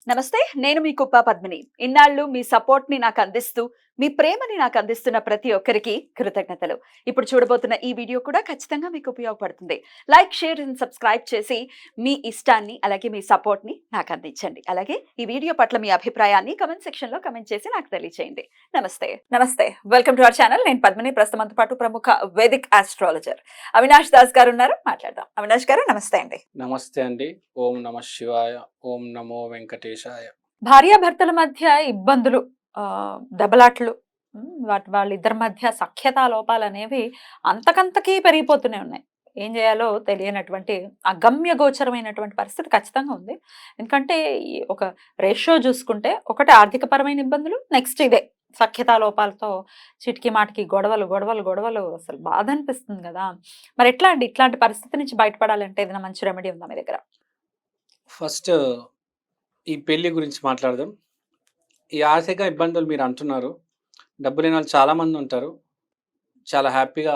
నమస్తే. నేను మీ కుప్ప పద్మిని. ఇన్నాళ్ళు మీ సపోర్ట్‌ని నాకందిస్తూ, మీ ప్రేమని నాకందిస్తున్న ప్రతి ఒక్కరికి కృతజ్ఞతలు. ఇప్పుడు చూడబోతున్న ఈ వీడియో కూడా ఖచ్చితంగా మీకు ఉపయోగపడుతుంది. లైక్, షేర్ అండ్ సబ్స్క్రైబ్ చేసి మీ ఇష్టాన్ని అలాగే మీ సపోర్ట్‌ని నాకందించండి. అలాగే ఈ వీడియో పట్ల మీ అభిప్రాయాన్ని కామెంట్ సెక్షన్‌లో కామెంట్ చేసి నాకు తెలియజేయండి. నమస్తే. నమస్తే. Welcome to our channel. నేను పద్మిని. ప్రస్తుతం మనతో పాటు ప్రముఖ వేదిక్ ఆస్ట్రాలజర్ అవినాష్ దాస్ గారు ఉన్నారు. మాట్లాడదాం. అవినాష్ గారు నమస్తే అండి. నమస్తే అండి. ఓం నమ శివాయ. ఓం నమో వెంకటేశాయ. భార్యాభర్తల మధ్య ఇబ్బందులు, దెబ్బలాట్లు, వాళ్ళిద్దరి మధ్య సఖ్యతా లోపాలనేవి అంతకంతకీ పెరిగిపోతూనే ఉన్నాయి. ఏం చేయాలో తెలియనటువంటి అగమ్య గోచరమైనటువంటి పరిస్థితి ఖచ్చితంగా ఉంది. ఎందుకంటే ఈ ఒక రేషియో చూసుకుంటే ఒకటి ఆర్థికపరమైన ఇబ్బందులు, నెక్స్ట్ ఇదే సఖ్యతా లోపాలతో చిటికి మాటికి గొడవలు గొడవలు గొడవలు అసలు బాధ అనిపిస్తుంది కదా. మరి ఎట్లా అండి ఇట్లాంటి పరిస్థితి నుంచి బయటపడాలంటే ఏదైనా మంచి రెమెడీ ఉందా మీ దగ్గర? ఫస్ట్ ఈ పెళ్లి గురించి మాట్లాడదాం. ఈ ఆర్థిక ఇబ్బందులు మీరు అంటున్నారు. డబ్బు లేని వాళ్ళు చాలా మంది ఉంటారు. చాలా హ్యాపీగా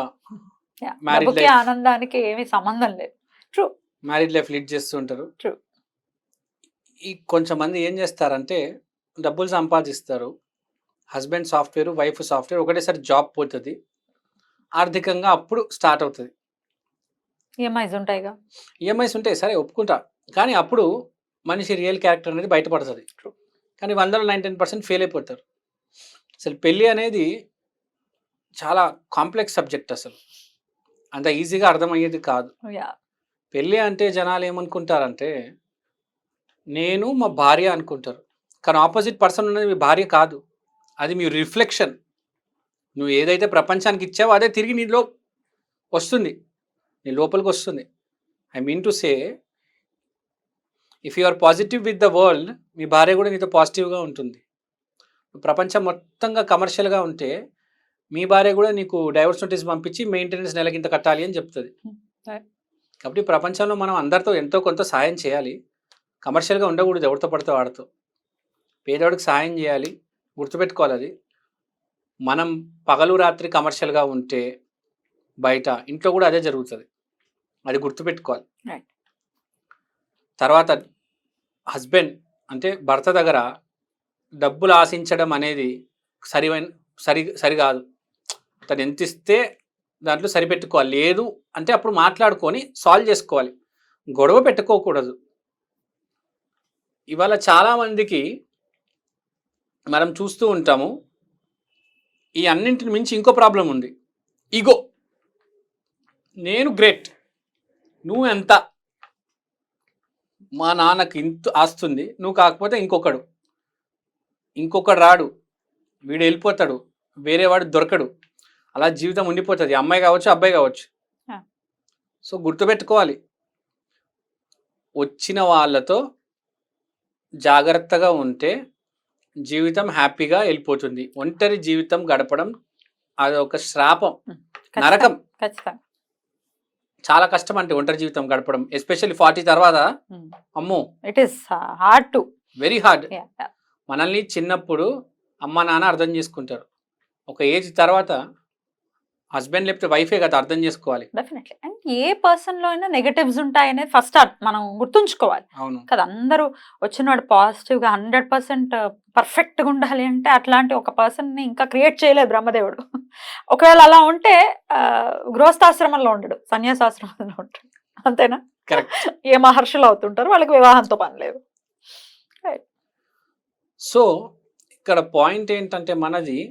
మ్యారీడ్ డబ్బుకి లైఫ్ ఆనందానికి ఏమీ సంబంధం లేదు. ట్రూ. మ్యారీడ్ లైఫ్ లీడ్ చేస్తూ ఉంటారు. True. ఈ కొంచెంమంది ఏం చేస్తారంటే డబ్బులు సంపాదిస్తారు. హస్బెండ్ సాఫ్ట్వేర్, వైఫ్ సాఫ్ట్వేర్, ఒకటేసారి జాబ్ పోతుంది. ఆర్థికంగా అప్పుడు స్టార్ట్ అవుతుంది. ఈఎంఐస్ ఉంటాయిగా. ఈఎంఐస్ ఉంటాయి, సరే ఒప్పుకుంటా. కానీ అప్పుడు మనిషి రియల్ క్యారెక్టర్ అనేది బయటపడుతుంది. True. కానీ 100% ఫెయిల్ అయిపోతారు. అసలు పెళ్ళి అనేది చాలా కాంప్లెక్స్ సబ్జెక్ట్. అసలు అంత ఈజీగా అర్థమయ్యేది కాదు. Yeah. పెళ్ళి అంటే జనాలు ఏమనుకుంటారంటే నేను మా భార్య అనుకుంటారు. కానీ ఆపోజిట్ పర్సన్ ఉన్నది మీ భార్య కాదు, అది మీ రిఫ్లెక్షన్. నువ్వు ఏదైతే ప్రపంచానికి ఇచ్చావో అదే తిరిగి నీలో వస్తుంది, నీ లోపలికి వస్తుంది. I mean to say, if you are positive with the world, మీ భార్య కూడా నీతో పాజిటివ్గా ఉంటుంది. ప్రపంచం మొత్తంగా కమర్షియల్గా ఉంటే మీ భార్య కూడా నీకు డైవర్స్ నోటీస్ పంపించి మెయింటెనెన్స్ నెలకింత కట్టాలి అని చెప్తుంది. Right. కాబట్టి ప్రపంచంలో మనం అందరితో ఎంతో కొంత సాయం చేయాలి. కమర్షియల్గా ఉండకూడదు, ఎవరితో పడితే వాడితో. పేదవాడికి సాయం చేయాలి, గుర్తుపెట్టుకోవాలి. అది మనం పగలు రాత్రి కమర్షియల్గా ఉంటే బయట ఇంట్లో కూడా అదే జరుగుతుంది, అది గుర్తుపెట్టుకోవాలి. Right. తర్వాత హస్బెండ్ అంటే భర్త దగ్గర డబ్బులు ఆశించడం అనేది సరికాదు. తను ఎంత ఇస్తే దాంట్లో సరిపెట్టుకోవాలి. లేదు అంటే అప్పుడు మాట్లాడుకొని సాల్వ్ చేసుకోవాలి, గొడవ పెట్టుకోకూడదు. ఇవాళ చాలామందికి మనం చూస్తూ ఉంటాము, ఈ అన్నింటిని మించి ఇంకో ప్రాబ్లం ఉంది, ఈగో. నేను గ్రేట్, నువ్వు ఎంత, మా నాన్నకి ఇంత ఆస్తుంది, నువ్వు కాకపోతే ఇంకొకడు రాడు, వీడు వెళ్ళిపోతాడు, వేరే వాడు దొరకడు, అలా జీవితం ఉండిపోతుంది. అమ్మాయి కావచ్చు, అబ్బాయి కావచ్చు. సో గుర్తుపెట్టుకోవాలి, వచ్చిన వాళ్ళతో జాగ్రత్తగా ఉంటే జీవితం హ్యాపీగా వెళ్ళిపోతుంది. ఒంటరి జీవితం గడపడం అది ఒక శ్రాపం, నరకం. ఖచ్చితంగా చాలా కష్టం అంటే ఒంటరి జీవితం గడపడం, ఎస్పెషల్లీ 40 తర్వాత. అమ్మో, it is hard to. Very hard. మనల్ని చిన్నప్పుడు అమ్మ నాన్న అర్థం చేసుకుంటారు, ఒక ఏజ్ తర్వాత హస్బెండ్ లేకపోతే వైఫే కదా అర్థం చేసుకోవాలి. డెఫినెట్లీ. అండ్ ఏ పర్సన్ లో అయినా నెగటివ్స్ ఉంటాయనేది ఫస్ట్ మనం గుర్తుంచుకోవాలి. అవును కదా, అందరూ వచ్చినవాడు పాజిటివ్ గా 100% పర్ఫెక్ట్ గా ఉండాలి అంటే అట్లాంటి ఒక పర్సన్ ని ఇంకా క్రియేట్ చేయలేదు బ్రహ్మదేవుడు. ఒకవేళ అలా ఉంటే గృహస్థాశ్రమంలో ఉండడు, సన్యాసాశ్రమంలో ఉంటాడు. అంతేనా? కరెక్ట్. ఏ మహర్షులు అవుతుంటారు, వాళ్ళకి వివాహంతో పని లేదు. సో ఇక్కడ పాయింట్ ఏంటంటే మనది,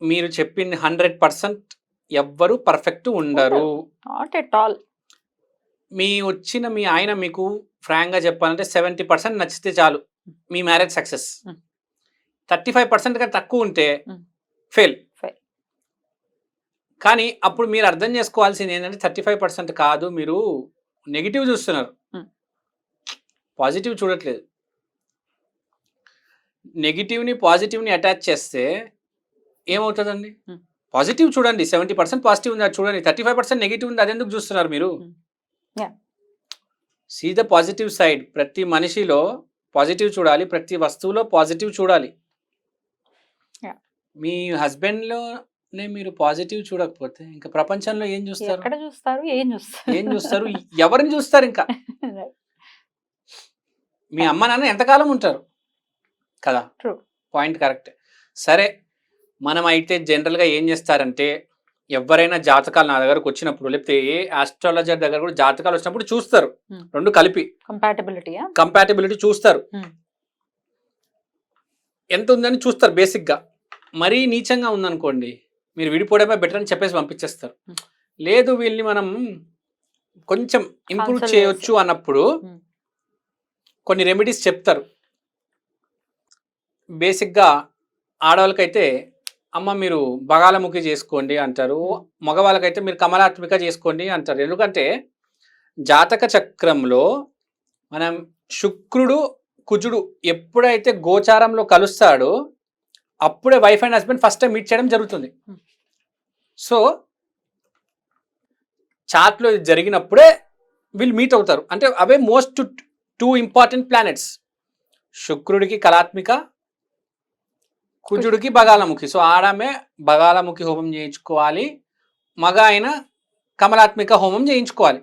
మీరు చెప్పింది 100% ఎవ్వరు పర్ఫెక్ట్ ఉండరు. Not at all. మీ ఆయన మీకు ఫ్రాంక్గా చెప్పాలంటే 70% నచ్చితే చాలు, మీ మ్యారేజ్ సక్సెస్. 35% కంటే తక్కువ ఉంటే ఫెయిల్. కానీ అప్పుడు మీరు అర్థం చేసుకోవాల్సింది ఏంటంటే 35% కాదు, మీరు నెగిటివ్ చూస్తున్నారు, పాజిటివ్ చూడట్లేదు. నెగిటివ్ని పాజిటివ్ని అటాచ్ చేస్తే ఏమవుతుందండి? పాజిటివ్ చూడండి, 70% పాజిటివ్ ఉంది అది చూడండి, 35% నెగిటివ్ ఉంది అది ఎందుకు చూస్తున్నారు మీరు? See the positive side. ప్రతి మనిషిలో పాజిటివ్ చూడాలి, ప్రతి వస్తువులో పాజిటివ్ చూడాలి. మీ హస్బెండ్లోనే మీరు పాజిటివ్ చూడకపోతే ఇంకా ప్రపంచంలో ఏం చూస్తారు? ఎక్కడ చూస్తారు? ఏం చూస్తారు? ఎవరిని చూస్తారు? ఇంకా మీ అమ్మ నాన్న ఎంతకాలం ఉంటారు కదా. True. Point correct. సరే, మనం అయితే జనరల్గా ఏం చేస్తారంటే, ఎవరైనా జాతకాలు నా దగ్గరకు వచ్చినప్పుడు, లేకపోతే ఏ ఆస్ట్రాలజర్ దగ్గర కూడా జాతకాలు వచ్చినప్పుడు చూస్తారు, రెండు కలిపి కంపాటబిలిటీ చూస్తారు, ఎంత ఉందని చూస్తారు బేసిక్గా. మరీ నీచంగా ఉందనుకోండి, మీరు విడిపోవడమే బెటర్ అని చెప్పేసి పంపించేస్తారు. లేదు, వీళ్ళని మనం కొంచెం ఇంప్రూవ్ చేయొచ్చు అన్నప్పుడు కొన్ని రెమెడీస్ చెప్తారు. బేసిక్గా ఆడవాళ్ళకైతే అమ్మ మీరు బగాలముఖి చేసుకోండి అంటారు, మగవాళ్ళకైతే మీరు కమలాత్మిక చేసుకోండి అంటారు. ఎందుకంటే జాతక చక్రంలో మనం శుక్రుడు కుజుడు ఎప్పుడైతే గోచారంలో కలుస్తాడో అప్పుడే wife and husband first time meet చేయడం జరుగుతుంది. సో చార్ట్లో జరిగినప్పుడే వీళ్ళు మీట్ అవుతారు. అంటే అవే మోస్ట్ 2 ఇంపార్టెంట్ ప్లానెట్స్, శుక్రుడికి కళాత్మిక, కుజుడికి బగాలముఖి. సో ఆడమే బగాలముఖి హోమం చేయించుకోవాలి, మగ అయిన కమలాత్మిక హోమం చేయించుకోవాలి.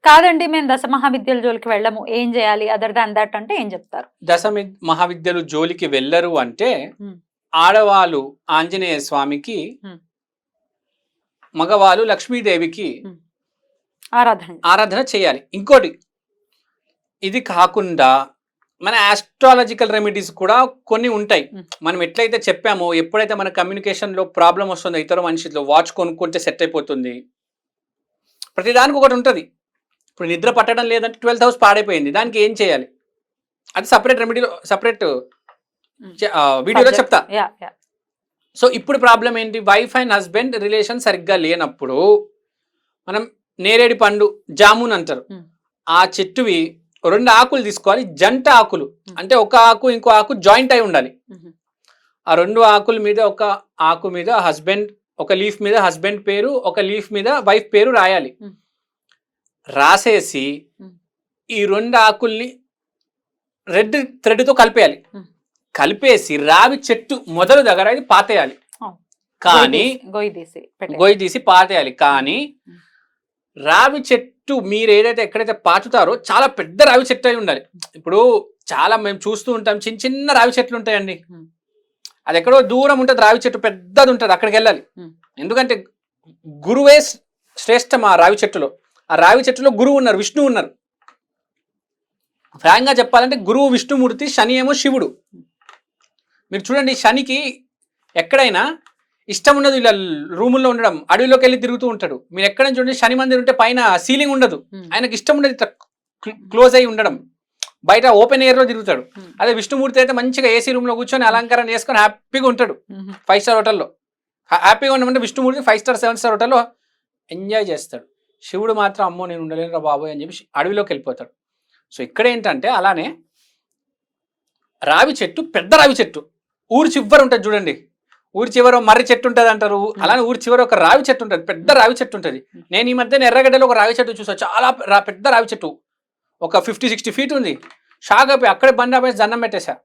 కాదండి, మేము దశ మహావిద్యల జోలికి వెళ్ళము, ఏం చేయాలి అదర్ దాన్ దట్ అంటే ఏం చెప్తారు? దశ మహావిద్యలు జోలికి వెళ్ళరు అంటే ఆడవాళ్ళు ఆంజనేయ స్వామికి, మగవాళ్ళు లక్ష్మీదేవికి ఆరాధన చేయాలి. ఇంకోటి, ఇది కాకుండా మన ఆస్ట్రాలజికల్ రెమెడీస్ కూడా కొన్ని ఉంటాయి. మనం ఎట్లయితే చెప్పామో, ఎప్పుడైతే మన కమ్యూనికేషన్లో ప్రాబ్లం వస్తుందో ఇతర మనిషిలో, వాచ్ కొనుక్కుంటే సెట్ అయిపోతుంది, ప్రతిదానికి ఒకటి ఉంటుంది. ఇప్పుడు నిద్ర పట్టడం లేదంటే 12th హౌస్ పాడైపోయింది, దానికి ఏం చేయాలి అది సపరేట్ రెమెడీలో, సపరేట్ వీడియోలో చెప్తా. సో ఇప్పుడు ప్రాబ్లం ఏంటి, వైఫ్ అండ్ హస్బెండ్ రిలేషన్ సరిగ్గా లేనప్పుడు మనం నేరేడి పండు జామున్ అంటారు, ఆ చెట్టువి 2 ఆకులు తీసుకోవాలి, జంట ఆకులు, అంటే ఒక ఆకు ఇంకో ఆకు జాయింట్ అయి ఉండాలి. ఆ 2 ఆకుల మీద, ఒక ఆకు మీద హస్బెండ్, ఒక లీఫ్ మీద హస్బెండ్ పేరు, ఒక లీఫ్ మీద వైఫ్ పేరు రాయాలి. రాసేసి ఈ 2 ఆకుల్ని రెడ్ థ్రెడ్తో కలిపేయాలి. కలిపేసి రావి చెట్టు మొదలు దగ్గర ఇది పాతేయాలి. కానీ గొయ్యి తీసి పాతేయాలి. కానీ రావి చెట్టు మీరు ఏదైతే ఎక్కడైతే పాతుతారో చాలా పెద్ద రావి చెట్టు అయి ఉండాలి. ఇప్పుడు చాలా మేము చూస్తూ ఉంటాం, చిన్న చిన్న రావి చెట్లు ఉంటాయండి, అది ఎక్కడో దూరం ఉంటుంది, రావి చెట్టు పెద్దది ఉంటుంది, అక్కడికి వెళ్ళాలి. ఎందుకంటే గురువే శ్రేష్టం ఆ రావి చెట్టులో. ఆ రావి చెట్టులో గురువు ఉన్నారు, విష్ణువు ఉన్నారు. ఫ్రాంక్గా చెప్పాలంటే గురువు విష్ణుమూర్తి, శని ఏమో శివుడు. మీరు చూడండి, శనికి ఎక్కడైనా ఇష్టం ఉండదు ఇలా రూముల్లో ఉండడం, అడవిలోకి వెళ్ళి తిరుగుతూ ఉంటాడు. మీరు ఎక్కడైనా చూడండి, శని మందిర్ ఉంటే పైన సీలింగ్ ఉండదు, ఆయనకి ఇష్టం ఉండదు ఇట్లా క్లోజ్ అయి ఉండడం, బయట ఓపెన్ ఎయిర్లో తిరుగుతాడు. అదే విష్ణుమూర్తి అయితే మంచిగా ఏసీ రూమ్లో కూర్చొని అలంకరణ చేసుకొని హ్యాపీగా ఉంటాడు 5 స్టార్ హోటల్లో. హ్యాపీగా ఉండమంటే విష్ణుమూర్తి 5 స్టార్ 7 స్టార్ హోటల్లో ఎంజాయ్ చేస్తాడు. శివుడు మాత్రం అమ్మో నేను ఉండలేను రా బాబోయ్ అని చెప్పి అడవిలోకి వెళ్ళిపోతాడు. సో ఇక్కడ ఏంటంటే అలానే రావి చెట్టు, పెద్ద రావి చెట్టు, ఊరి చివర ఉంటుంది చూడండి, ఊరి చివర మర్రి చెట్టు ఉంటుంది అంటారు, అలానే ఊరి చివర ఒక రావి చెట్టు ఉంటుంది, పెద్ద రావి చెట్టు ఉంటుంది. నేను ఈ మధ్యన ఎర్రగడ్డలో ఒక రావి చెట్టు చూసాను, చాలా పెద్ద రావి చెట్టు, ఒక 50-60 ఫీట్ ఉంది. షాక్ అయిపోయి అక్కడే బండి ఆపేసి దండం పెట్టేశా.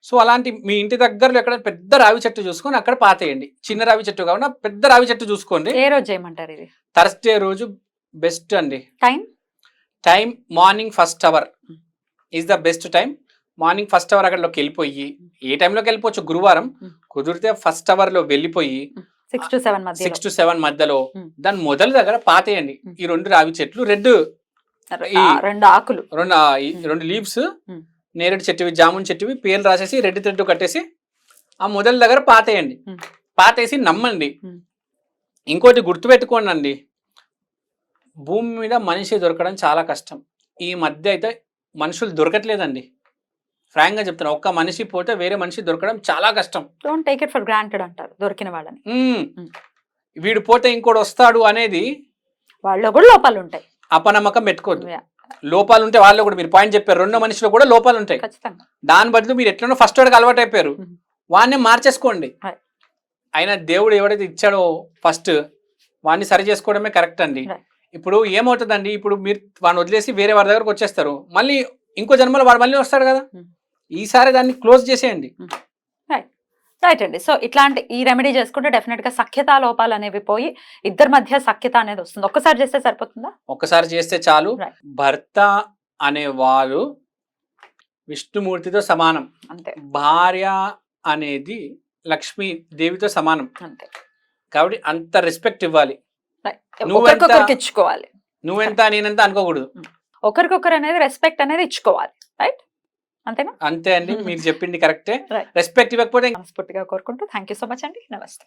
సో అలాంటి మీ ఇంటి దగ్గరలో ఎక్కడ పెద్ద రావి చెట్టు చూసుకొని అక్కడ పాతేయండి. చిన్న రావి చెట్టు కాకుండా పెద్ద రావి చెట్టు చూసుకోండి. ఏ రోజు చేయమంటారు ఇది? థర్స్డే రోజు బెస్ట్ అండి. Time morning 1st hour is the best time. Morning 1st hour అక్కడలోకి వెళ్ళిపోయి, ఏ టైంలోకి వెళ్ళిపోవచ్చు, గురువారం కుదిరితే 1st hour లో వెళ్ళిపోయి 6 to 7 మధ్యలో దాని మొదల దగ్గర పాతేయండి. ఈ 2 రావి చెట్లు, 2 ఆకులు, 2 లీవ్స్, నేరేడు చెట్టువి, జామున్ చెట్టువి పేర్లు రాసేసి రెడ్ థ్రెడ్ కట్టేసి ఆ మొదల దగ్గర పాతేయండి. పాతేసి నమ్మండి. ఇంకోటి గుర్తుపెట్టుకోండి అండి, భూమి మీద మనిషి దొరకడం చాలా కష్టం. ఈ మధ్య అయితే మనుషులు దొరకట్లేదండి, ఫ్రాంక్గా చెప్తున్నా. ఒక్క మనిషి పోతే వేరే మనిషి దొరకడం చాలా కష్టం. Don't take it for granted అంటారు దొరికిన వాళ్ళని. వీడు పోతే ఇంకోటి వస్తాడు అనేది వాళ్ళలో కూడా లోపాలు ఉంటాయి, అపనమ్మకం పెట్టుకోవద్దు. లోపాలు ఉంటే వాళ్ళు కూడా, మీరు పాయింట్ చెప్పారు, 2 మనిషిలో కూడా లోపాలు ఉంటాయి. దాని బదులు మీరు ఎట్లనో ఫస్ట్ వాడికి అలవాటు అయిపోయారు, వాడిని మార్చేసుకోండి. అయినా దేవుడు ఎవడైతే ఇచ్చాడో ఫస్ట్ వాడిని సరి చేసుకోవడమే కరెక్ట్ అండి. ఇప్పుడు ఏమవుతుందండి, ఇప్పుడు మీరు వాడిని వదిలేసి వేరే వాడి దగ్గరకు వచ్చేస్తారు, మళ్ళీ ఇంకో జన్మలో వాడు మళ్ళీ వస్తాడు కదా, ఈసారి దాన్ని క్లోజ్ చేసేయండి. రైట్ అండి. సో ఇట్లాంటి ఈ రెమెడీ చేసుకుంటే డెఫినెట్ గా సఖ్యతా లోపాలు అనేవి పోయి ఇద్దరి మధ్య సఖ్యత అనేది వస్తుంది. ఒక్కసారి చేస్తే సరిపోతుందా? ఒక్కసారి చేస్తే చాలు. భర్త అనేవారు విష్ణుమూర్తితో సమానం. అంతే భార్య అనేది లక్ష్మీ దేవితో సమానం. అంతే. కాబట్టి అంత రెస్పెక్ట్ ఇవ్వాలి. నువ్వెంత ఒకరికొకరికి ఇచ్చుకోవాలి. నువ్వెంత నేనెంత అనుకోకూడదు. ఒకరికొకరు అనేది రెస్పెక్ట్ అనేది ఇచ్చుకోవాలి. రైట్, అంతేనా? అంతే అండి, మీరు చెప్పింది కరెక్టే. Right. రెస్పెక్ట్ ఇవ్వకపోతే మనస్ఫూర్తిగా కోరుకుంటూ థ్యాంక్ యూ సో మచ్ అండి. నమస్తే.